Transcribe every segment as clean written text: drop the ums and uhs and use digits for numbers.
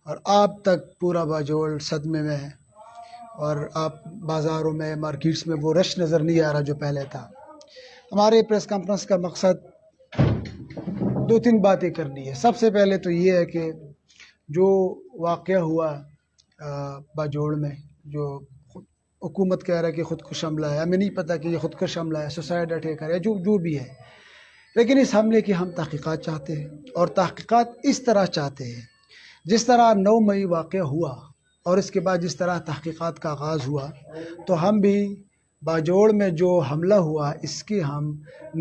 اور آپ تک پورا باجوڑ صدمے میں ہے، اور آپ بازاروں میں مارکیٹس میں وہ رش نظر نہیں آ رہا جو پہلے تھا۔ ہمارے پریس کانفرنس کا مقصد دو تین باتیں کرنی ہے۔ سب سے پہلے تو یہ ہے کہ جو واقعہ ہوا باجوڑ میں، جو حکومت کہہ رہا ہے کہ خودکش حملہ ہے، ہمیں نہیں پتہ کہ یہ خودکش حملہ ہے، سوسائڈ اٹیکر ہے، جو بھی ہے، لیکن اس حملے کی ہم تحقیقات چاہتے ہیں، اور تحقیقات اس طرح چاہتے ہیں جس طرح 9 مئی واقعہ ہوا اور اس کے بعد جس طرح تحقیقات کا آغاز ہوا، تو ہم بھی باجوڑ میں جو حملہ ہوا اس کی ہم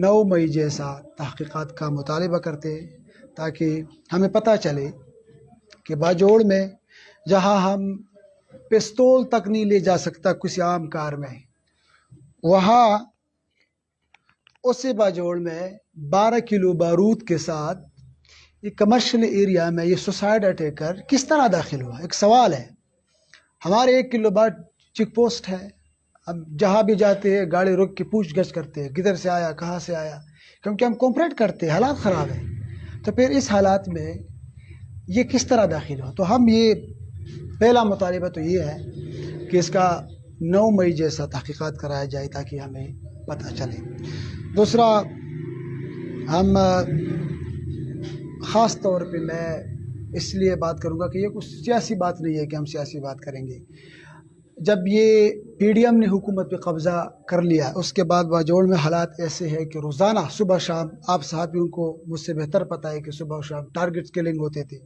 9 مئی جیسا تحقیقات کا مطالبہ کرتے ہیں، تاکہ ہمیں پتہ چلے کہ باجوڑ میں جہاں ہم پستول تک نہیں لے جا سکتا کسی عام کار میں، وہاں اسی باجوڑ میں 12 کلو بارود کے ساتھ یہ کمرشل ایریا میں یہ سوسائڈ اٹیکر کس طرح داخل ہوا؟ ایک سوال ہے۔ ہمارے 1 کلو بعد چیک پوسٹ ہے، ہم جہاں بھی جاتے ہیں گاڑی روک کے پوچھ گچھ کرتے ہیں، کدھر سے آیا، کہاں سے آیا، کیونکہ ہم کوپریٹ کرتے ہیں، حالات خراب ہیں۔ تو پھر اس حالات میں یہ کس طرح داخل ہوا؟ تو ہم یہ پہلا مطالبہ تو یہ ہے کہ اس کا 9 مئی جیسا تحقیقات کرایا جائے تاکہ ہمیں پتہ چلے۔ دوسرا، ہم خاص طور پہ میں اس لیے بات کروں گا کہ یہ کچھ سیاسی بات نہیں ہے کہ ہم سیاسی بات کریں گے۔ جب یہ پی ڈی ایم نے حکومت پہ قبضہ کر لیا، اس کے بعد باجوڑ میں حالات ایسے ہیں کہ روزانہ صبح شام، آپ صحافیوں کو مجھ سے بہتر پتہ ہے کہ صبح شام ٹارگٹ کلنگ ہوتے تھے،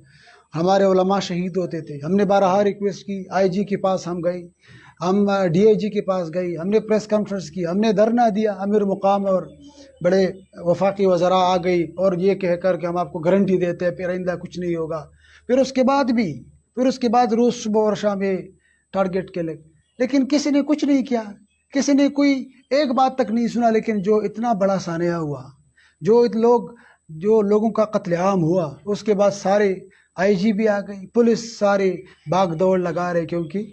ہمارے علماء شہید ہوتے تھے۔ ہم نے بارہا ریکویسٹ کی، آئی جی کے پاس ہم گئے، ہم ڈی آئی جی کے پاس گئے، ہم نے پریس کانفرنس کی، ہم نے دھرنا دیا، امیر مقام اور بڑے وفاقی وزراء آ گئی اور یہ کہہ کر کہ ہم آپ کو گارنٹی دیتے ہیں پھر آئندہ کچھ نہیں ہوگا۔ پھر اس کے بعد روز صبح اور شام یہ ٹارگٹ کے لگ، لیکن کسی نے کچھ نہیں کیا، کسی نے کوئی ایک بات تک نہیں سنا۔ لیکن جو اتنا بڑا سانحہ ہوا، جو لوگوں کا قتل عام ہوا، اس کے بعد سارے آئی جی بھی آ گئی، پولیس سارے بھاگ دوڑ لگا رہے، کیونکہ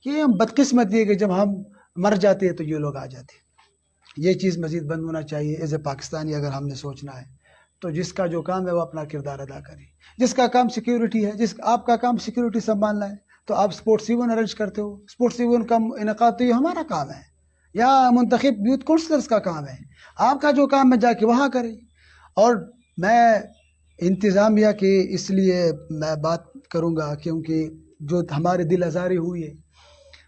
یہ ہم بدقسمتی ہے کہ جب ہم مر جاتے ہیں تو یہ لوگ آ جاتے ہیں۔ یہ چیز مزید بند ہونا چاہیے۔ ایز اے پاکستانی اگر ہم نے سوچنا ہے تو جس کا جو کام ہے وہ اپنا کردار ادا کرے۔ جس کا کام سیکیورٹی ہے، آپ کا کام سیکیورٹی سنبھالنا ہے، تو آپ سپورٹس ایونٹ ارینج کرتے ہو، سپورٹس ایونٹ کا انعقاد تو یہ ہمارا کام ہے، یا منتخب یوتھ کونسلرز کا کام ہے۔ آپ کا جو کام ہے جا کے وہاں کریں۔ اور میں انتظامیہ کے اس لیے میں بات کروں گا کیونکہ جو ہمارے دل آزاری ہوئی ہے،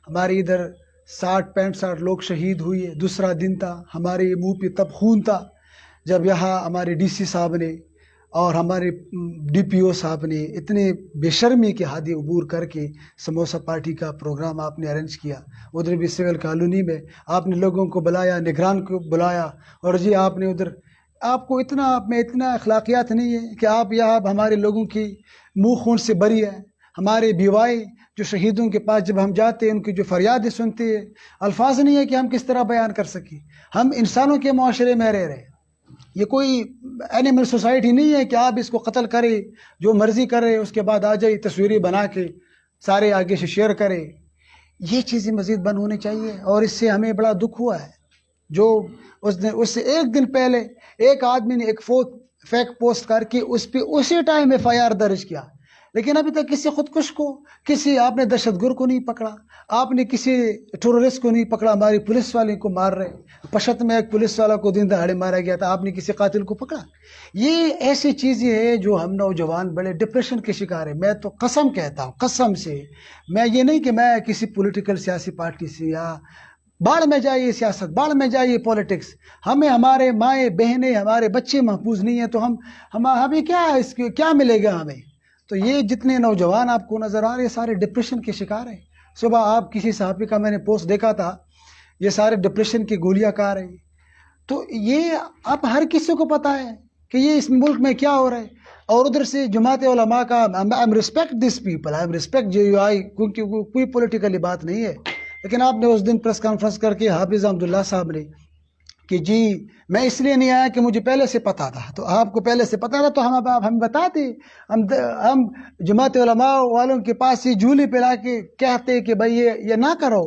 ہمارے ادھر 60-65 لوگ شہید ہوئے، دوسرا دن تھا، ہمارے منہ پہ تب خون تھا جب یہاں ہمارے ڈی سی صاحب نے اور ہمارے ڈی پی او صاحب نے اتنے بے شرمی کے حد عبور کر کے سموسا پارٹی کا پروگرام آپ نے ارینج کیا۔ ادھر بھی سول کالونی میں آپ نے لوگوں کو بلایا، نگران کو بلایا، اور جی آپ نے ادھر، آپ کو آپ میں اتنا اخلاقیات نہیں ہے کہ آپ یہاں ہمارے لوگوں کی منہ خون سے بری ہے۔ ہمارے بیوائے جو شہیدوں کے پاس جب ہم جاتے ہیں، ان کی جو فریادیں سنتے ہیں، الفاظ نہیں ہے کہ ہم کس طرح بیان کر سکیں۔ ہم انسانوں کے معاشرے میں رہ رہے ہیں، یہ کوئی اینیمل سوسائٹی نہیں ہے کہ آپ اس کو قتل کرے، جو مرضی کرے، اس کے بعد آ جائے تصویریں بنا کے سارے آگے سے شیئر کرے۔ یہ چیزیں مزید بند ہونی چاہیے، اور اس سے ہمیں بڑا دکھ ہوا ہے۔ جو اس سے ایک دن پہلے ایک آدمی نے ایک فیک پوسٹ کر کے اس پہ اسی ٹائم ایف آئی آر درج کیا، لیکن ابھی تک کسی خودکش کو، آپ نے دہشت گرد کو نہیں پکڑا، آپ نے کسی ٹیررسٹ کو نہیں پکڑا۔ ہماری پولیس والے کو مار رہے، پشت میں ایک پولیس والا کو دن دہاڑے مارا گیا تھا، آپ نے کسی قاتل کو پکڑا۔ یہ ایسی چیزیں ہیں جو ہم نوجوان بڑے ڈپریشن کے شکار ہیں۔ میں تو قسم کہتا ہوں، قسم سے، میں یہ نہیں کہ میں کسی پولیٹیکل سیاسی پارٹی سے، یا باڑ میں جائیے سیاست، باڑ میں جائیے پولیٹکس، ہمیں ہمارے مائیں بہنیں، ہمارے بچے محفوظ نہیں ہیں تو ہمیں کیا ملے گا ہمیں؟ تو یہ جتنے نوجوان آپ کو نظر آ رہے ہیں سارے ڈپریشن کے شکار ہیں۔ صبح آپ کسی صحافی کا میں نے پوسٹ دیکھا تھا، یہ سارے ڈپریشن کی گولیاں کھا رہے ہیں۔ تو یہ اب ہر کسی کو پتہ ہے کہ یہ اس ملک میں کیا ہو رہا ہے۔ اور ادھر سے جماعت علماء کا I respect these people, I respect JUI، کیونکہ کوئی پولیٹیکلی بات نہیں ہے، لیکن آپ نے اس دن پریس کانفرنس کر کے حافظ عبداللہ صاحب نے کہ جی میں اس لیے نہیں آیا کہ مجھے پہلے سے پتا تھا، تو آپ کو پہلے سے پتا تھا تو ہم بتاتے، ہم جماعت علماء والوں کے پاس یہ جھولی پلا کے کہتے کہ بھائی یہ نہ کرو۔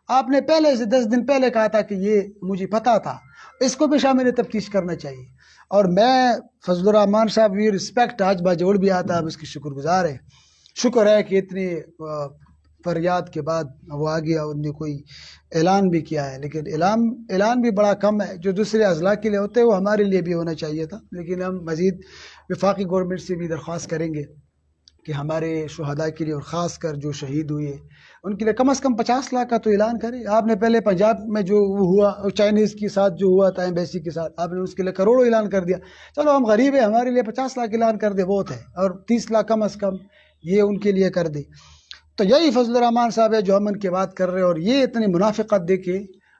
آپ نے پہلے سے 10 دن پہلے کہا تھا کہ یہ مجھے پتا تھا، اس کو بھی شامل تفتیش کرنا چاہیے۔ اور میں فضل الرحمان صاحب، یہ رسپیکٹ، آج باجوڑ بھی آتا ہے، اب اس کی شکر گزار ہے، شکر ہے کہ اتنی فریاد کے بعد وہ آ گیا، انہوں نے کوئی اعلان بھی کیا ہے، لیکن اعلان بھی بڑا کم ہے. جو دوسرے اضلاع کے لیے ہوتے ہیں وہ ہمارے لیے بھی ہونا چاہیے تھا. لیکن ہم مزید وفاقی گورنمنٹ سے بھی درخواست کریں گے کہ ہمارے شہداء کے لیے، اور خاص کر جو شہید ہوئے ان کے لیے کم از کم 50 لاکھ کا تو اعلان کرے. آپ نے پہلے پنجاب میں جو ہوا چائنیز کے ساتھ جو ہوا تھا ایمبیسی کے ساتھ، آپ نے اس کے لیے کروڑوں اعلان کر دیا. چلو ہم غریب ہیں، ہمارے لیے 50 لاکھ اعلان کر دے بہت ہے، اور 30 لاکھ کم از کم یہ ان کے لیے کر دے. تو یہی فضل الرحمان صاحب ہے جو ہم ان کی بات کر رہے ہیں. اور یہ اتنی منافقت دیکھے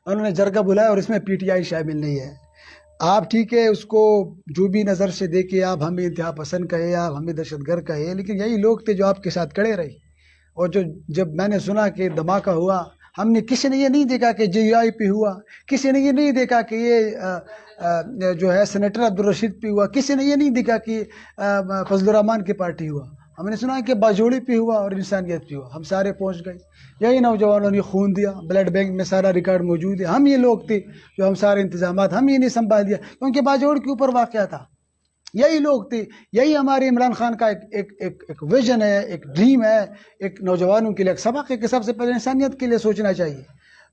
انہوں نے جرگہ بلایا، اور اس میں پی ٹی آئی شامل نہیں ہے. آپ ٹھیک ہے اس کو جو بھی نظر سے دیکھے، آپ ہمیں انتہا پسند کہے، آپ ہمیں دہشت گرد کہے، لیکن یہی لوگ تھے جو آپ کے ساتھ کھڑے رہے. اور جب میں نے سنا کہ دھماکہ ہوا، ہم نے کسی نے یہ نہیں دیکھا کہ جے آئی پہ ہوا، کسی نے یہ نہیں دیکھا کہ یہ جو ہے سینیٹر عبدالرشید پہ ہوا، کسی نے یہ نہیں دیکھا کہ فضل الرحمان کی پارٹی ہوا. ہم نے سنا کہ باجوڑی پہ ہوا اور انسانیت پہ ہوا. ہم سارے پہنچ گئے، یہی نوجوانوں نے خون دیا، بلڈ بینک میں سارا ریکارڈ موجود ہے. ہم یہ لوگ تھے جو ہم سارے انتظامات ہم یہ نہیں سنبھال دیا، کیونکہ باجوڑ کے اوپر واقعہ تھا. یہی لوگ تھے، یہی ہمارے عمران خان کا ایک ویژن ہے، ایک ڈریم ہے، ایک نوجوانوں کے لیے ایک سبق ہے کہ سب سے پہلے انسانیت کے لیے سوچنا چاہیے.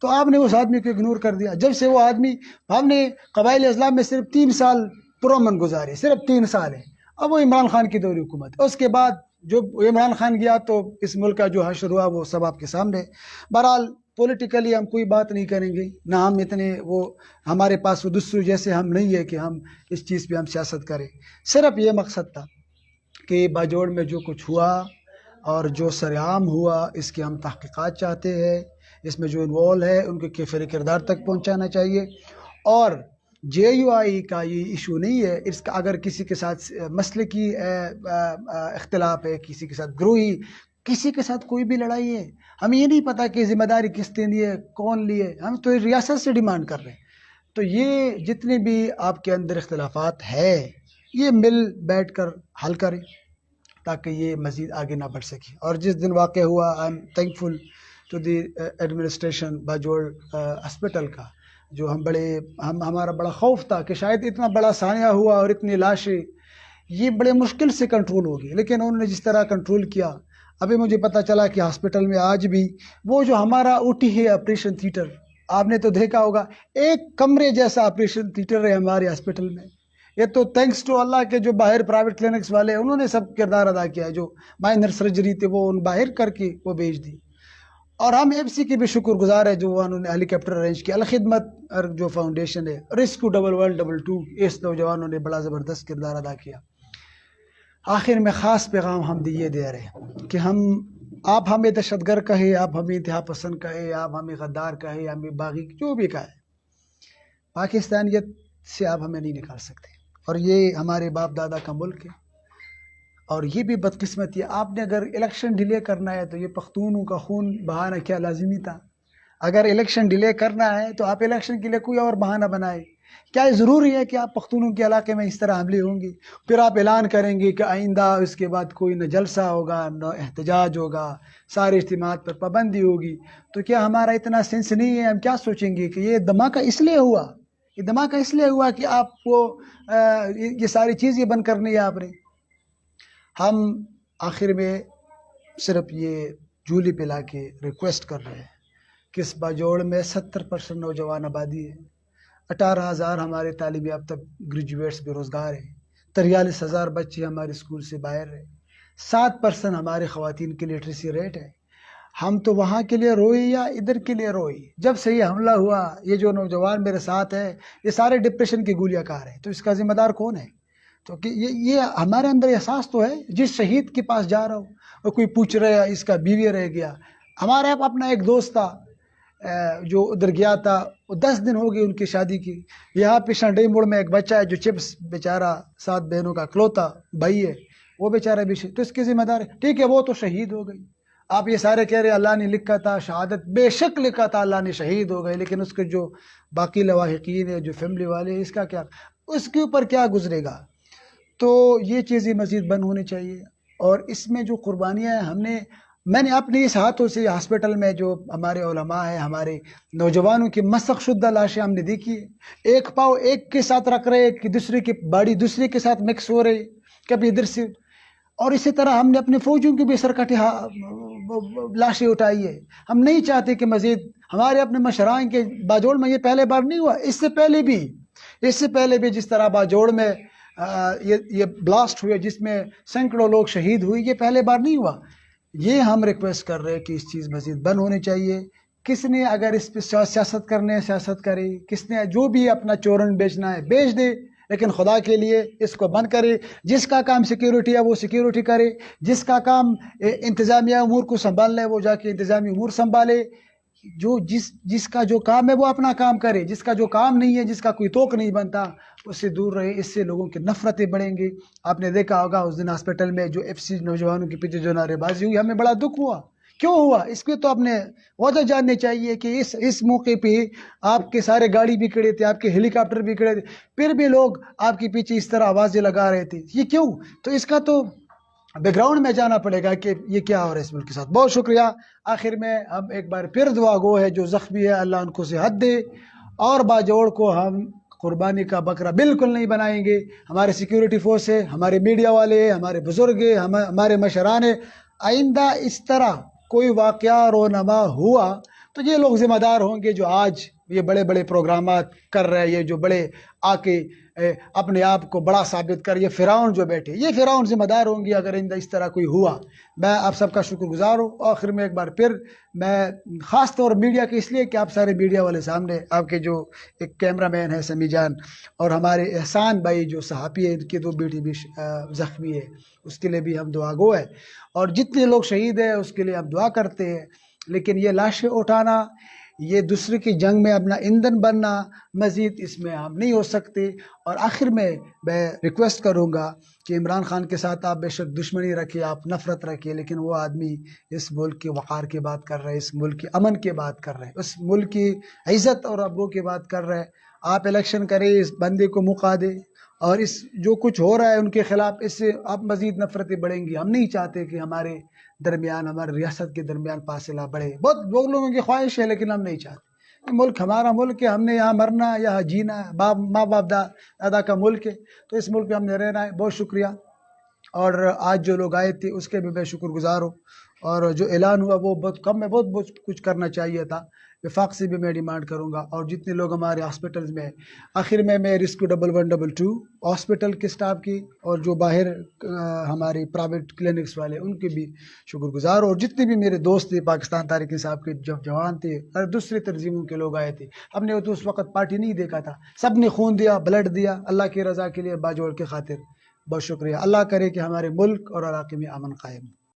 تو آپ نے اس آدمی کو اگنور کر دیا. جب سے وہ آدمی، ہم نے قبائل اسلام میں صرف 3 سال پرامن گزارے، صرف 3 سال ہے. اب وہ عمران خان کی دور حکومت، اس کے بعد جو عمران خان گیا تو اس ملک کا جو حشر ہوا وہ سب آپ کے سامنے. بہرحال پولیٹیکلی ہم کوئی بات نہیں کریں گے، نہ ہم اتنے وہ ہمارے پاس وہ دستور جیسے ہم نہیں ہے کہ ہم اس چیز پہ ہم سیاست کریں. صرف یہ مقصد تھا کہ باجوڑ میں جو کچھ ہوا اور جو سرعام ہوا اس کی ہم تحقیقات چاہتے ہیں. اس میں جو انوالو ہے ان کے کیفر کردار تک پہنچانا چاہیے. اور جے یو آئی کا یہ ایشو نہیں ہے، اس کا اگر کسی کے ساتھ مسلکی اختلاف ہے، کسی کے ساتھ گروہی، کسی کے ساتھ کوئی بھی لڑائی ہے، ہمیں یہ نہیں پتا کہ ذمہ داری کس نے لی ہے، کون لیے. ہم تو ریاست سے ڈیمانڈ کر رہے ہیں. تو یہ جتنے بھی آپ کے اندر اختلافات ہے یہ مل بیٹھ کر حل کریں تاکہ یہ مزید آگے نہ بڑھ سکے. اور جس دن واقع ہوا، I am thankful to the administration Bajaur hospital کا، جو ہمارا بڑا خوف تھا کہ شاید اتنا بڑا سانحہ ہوا اور اتنی لاشیں یہ بڑے مشکل سے کنٹرول ہوگی، لیکن انہوں نے جس طرح کنٹرول کیا. ابھی مجھے پتہ چلا کہ ہاسپٹل میں آج بھی وہ جو ہمارا او ٹی ہے آپریشن تھیٹر، آپ نے تو دیکھا ہوگا، ایک کمرے جیسا آپریشن تھیٹر ہے ہمارے ہاسپٹل میں. یہ تو تھینکس ٹو اللہ کے جو باہر پرائیویٹ کلینکس والے انہوں نے سب کردار ادا کیا ہے. جو مائنر سرجری تھے وہ ان باہر کر کے وہ بھیج دی. اور ہم ایف سی کے بھی شکر گزار ہے جو انہوں نے ہیلی کاپٹر ارینج کیا. الخدمت جو فاؤنڈیشن ہے، ریسکیو 1122، اس نوجوانوں نے بڑا زبردست کردار ادا کیا. آخر میں خاص پیغام ہم یہ دے رہے ہیں کہ آپ ہمیں دہشت گرد کہے، آپ ہمیں انتہا پسند کہے، آپ ہمیں غدار کہے، ہمیں باغی، جو بھی کہے، پاکستانیت سے آپ ہمیں نہیں نکال سکتے. اور یہ ہمارے باپ دادا کا ملک ہے. اور یہ بھی بدقسمتی ہے، آپ نے اگر الیکشن ڈیلے کرنا ہے تو یہ پختونوں کا خون بہانا کیا لازمی تھا؟ اگر الیکشن ڈیلے کرنا ہے تو آپ الیکشن کے لیے کوئی اور بہانہ بنائے. کیا یہ ضروری ہے کہ آپ پختونوں کے علاقے میں اس طرح حملے ہوں گے، پھر آپ اعلان کریں گے کہ آئندہ اس کے بعد کوئی نہ جلسہ ہوگا نہ احتجاج ہوگا، سارے اجتماعات پر پابندی ہوگی؟ تو کیا ہمارا اتنا سینس نہیں ہے؟ ہم کیا سوچیں گے کہ یہ دھماکہ اس لیے ہوا، یہ دھماکہ اس لیے ہوا کہ آپ کو یہ ساری چیزیں بند کرنی ہے آپ نے. ہم آخر میں صرف یہ جولی پلا کے ریکویسٹ کر رہے ہیں کہ اس باجوڑ میں 70% نوجوان آبادی ہے، 18,000 ہمارے تعلیم یافتہ گریجویٹس بے روزگار ہیں، 43,000 بچے ہمارے اسکول سے باہر ہیں، 7% ہمارے خواتین کی لٹریسی ریٹ ہے. ہم تو وہاں کے لیے روئی یا ادھر کے لیے روئی؟ جب سے یہ حملہ ہوا، یہ جو نوجوان میرے ساتھ ہے یہ سارے ڈپریشن کی گولیاں کھا رہے ہیں. تو اس کا ذمہ دار کون ہے؟ تو کہ یہ ہمارے اندر احساس تو ہے. جس شہید کے پاس جا رہا ہوں وہ کوئی پوچھ رہا ہے اس کا بیوی رہ گیا. ہمارے اپنا ایک دوست تھا جو ادھر گیا تھا، 10 دن ہو گئے ان کی شادی کی. یہاں پیشن ڈے موڑ میں ایک بچہ ہے جو چپس بیچارہ 7 بہنوں کا اکلوتا بھائی ہے، وہ بیچارہ بھی تو اس کی ذمہ دار ہے. ٹھیک ہے وہ تو شہید ہو گئی. آپ یہ سارے کہہ رہے اللہ نے لکھا تھا شہادت، بے شک لکھا تھا، اللہ نے شہید ہو گئے، لیکن اس کے جو باقی لواحقین ہیں، جو فیملی والے، اس کا کیا، اس کے اوپر کیا گزرے گا؟ تو یہ چیزیں مزید بند ہونی چاہیے. اور اس میں جو قربانیاں ہیں میں نے اپنے اس ہاتھوں سے ہاسپٹل میں جو ہمارے علماء ہیں، ہمارے نوجوانوں کی مسخ شدہ لاشیں ہم نے دیکھی ہے. ایک پاؤ ایک کے ساتھ رکھ رہے کہ دوسرے کی باڈی دوسرے کے ساتھ مکس ہو رہی، کبھی ادھر سے. اور اسی طرح ہم نے اپنے فوجیوں کی بھی سرکٹی لاشیں اٹھائی ہے. ہم نہیں چاہتے کہ مزید ہمارے اپنے مشران کے باجوڑ میں یہ پہلے بار نہیں ہوا، اس سے پہلے بھی جس طرح باجوڑ میں یہ بلاسٹ ہوئے جس میں سینکڑوں لوگ شہید ہوئے، یہ پہلے بار نہیں ہوا. یہ ہم ریکویسٹ کر رہے ہیں کہ اس چیز مزید بند ہونی چاہیے. کس نے اگر اس پہ سیاست کرنے ہے سیاست کرے، کس نے جو بھی اپنا چورن بیچنا ہے بیچ دے، لیکن خدا کے لیے اس کو بند کرے. جس کا کام سیکیورٹی ہے وہ سیکیورٹی کرے، جس کا کام انتظامیہ امور کو سنبھالنا ہے وہ جا کے انتظامی امور سنبھالے. جس کا جو کام ہے وہ اپنا کام کرے، جس کا جو کام نہیں ہے، جس کا کوئی توق نہیں بنتا، اس سے دور رہے. اس سے لوگوں کی نفرتیں بڑھیں گی. آپ نے دیکھا ہوگا اس دن ہاسپٹل میں جو FC نوجوانوں کے پیچھے جو نعرے بازی ہوئی، ہمیں بڑا دکھ ہوا. کیوں ہوا؟ اس کے تو اپنے وجہ جاننے چاہیے کہ اس موقع پہ آپ کے سارے گاڑی بھی کھڑے تھے، آپ کے ہیلی کاپٹر بھی کھڑے تھے، پھر بھی لوگ آپ کے پیچھے اس طرح آوازیں لگا رہے تھے. یہ کیوں؟ تو اس کا تو بیک گراؤنڈ میں جانا پڑے گا کہ یہ کیا ہو رہا ہے اس ملک کے ساتھ. بہت شکریہ. آخر میں ہم ایک بار پھر دعا گو ہے جو زخمی ہے اللہ ان کو صحت دے، اور باجوڑ کو ہم قربانی کا بکرا بالکل نہیں بنائیں گے. ہمارے سیکیورٹی فورس ہے، ہمارے میڈیا والے ہیں، ہمارے بزرگ ہیں، ہمارے مشران ہیں. آئندہ اس طرح کوئی واقعہ رونما ہوا تو یہ لوگ ذمہ دار ہوں گے جو آج یہ بڑے بڑے پروگرامات کر رہے ہیں، یہ جو بڑے آ کے اپنے آپ کو بڑا ثابت کر، یہ فرعون جو بیٹھے، یہ فرعون ذمہ دار ہوں گے اگر اس طرح کوئی ہوا. میں آپ سب کا شکر گزار ہوں. آخر میں ایک بار پھر میں خاص طور میڈیا کے اس لیے کہ آپ سارے میڈیا والے سامنے، آپ کے جو ایک کیمرہ مین ہے سمی جان، اور ہمارے احسان بھائی جو صحافی ہے، ان کی 2 بیٹی بھی زخمی ہے، اس کے لیے بھی ہم دعا گو ہے. اور جتنے لوگ شہید ہیں اس کے لیے ہم دعا کرتے ہیں. لیکن یہ لاشیں اٹھانا، یہ دوسرے کی جنگ میں اپنا ایندھن بننا، مزید اس میں ہم نہیں ہو سکتے. اور آخر میں ریکویسٹ کروں گا کہ عمران خان کے ساتھ آپ بے شک دشمنی رکھیے، آپ نفرت رکھیے، لیکن وہ آدمی اس ملک کے وقار کی بات کر رہے ہیں، اس ملک کے امن کی بات کر رہے ہیں، اس ملک کی عزت اور ابرو کی بات کر رہے ہیں. آپ الیکشن کریں، اس بندے کو موقع دیں، اور اس جو کچھ ہو رہا ہے ان کے خلاف، اس سے اب مزید نفرتیں بڑھیں گی. ہم نہیں چاہتے کہ ہمارے درمیان، ہمارے ریاست کے درمیان فاصلہ بڑھے. بہت لوگوں کی خواہش ہے لیکن ہم نہیں چاہتے. ملک ہمارا ملک ہے، ہم نے یہاں مرنا ہے، یہاں جینا ہے، ماں باپ دادا کا ملک ہے، تو اس ملک میں ہم نے رہنا ہے. بہت شکریہ. اور آج جو لوگ آئے تھے اس کے بھی میں شکر گزار ہوں. اور جو اعلان ہوا وہ بہت کم ہے، بہت کچھ کرنا چاہیے تھا. وفاق سے بھی میں ڈیمانڈ کروں گا، اور جتنے لوگ ہمارے ہاسپٹلز میں. آخر میں ریسکیو 1112 ہاسپٹل کے سٹاف کی، اور جو باہر ہماری پرائیویٹ کلینکس والے، ان کے بھی شکر گزار. اور جتنے بھی میرے دوست تھے پاکستان تحریک انصاف کے جب جوان تھے اور دوسری تنظیموں کے لوگ آئے تھے، ہم نے تو اس وقت پارٹی نہیں دیکھا تھا، سب نے خون دیا، بلڈ دیا اللہ کی رضا کے لیے، باجوڑ کے خاطر. بہت شکریہ. اللہ کرے کہ ہمارے ملک اور علاقے میں امن قائم ہو.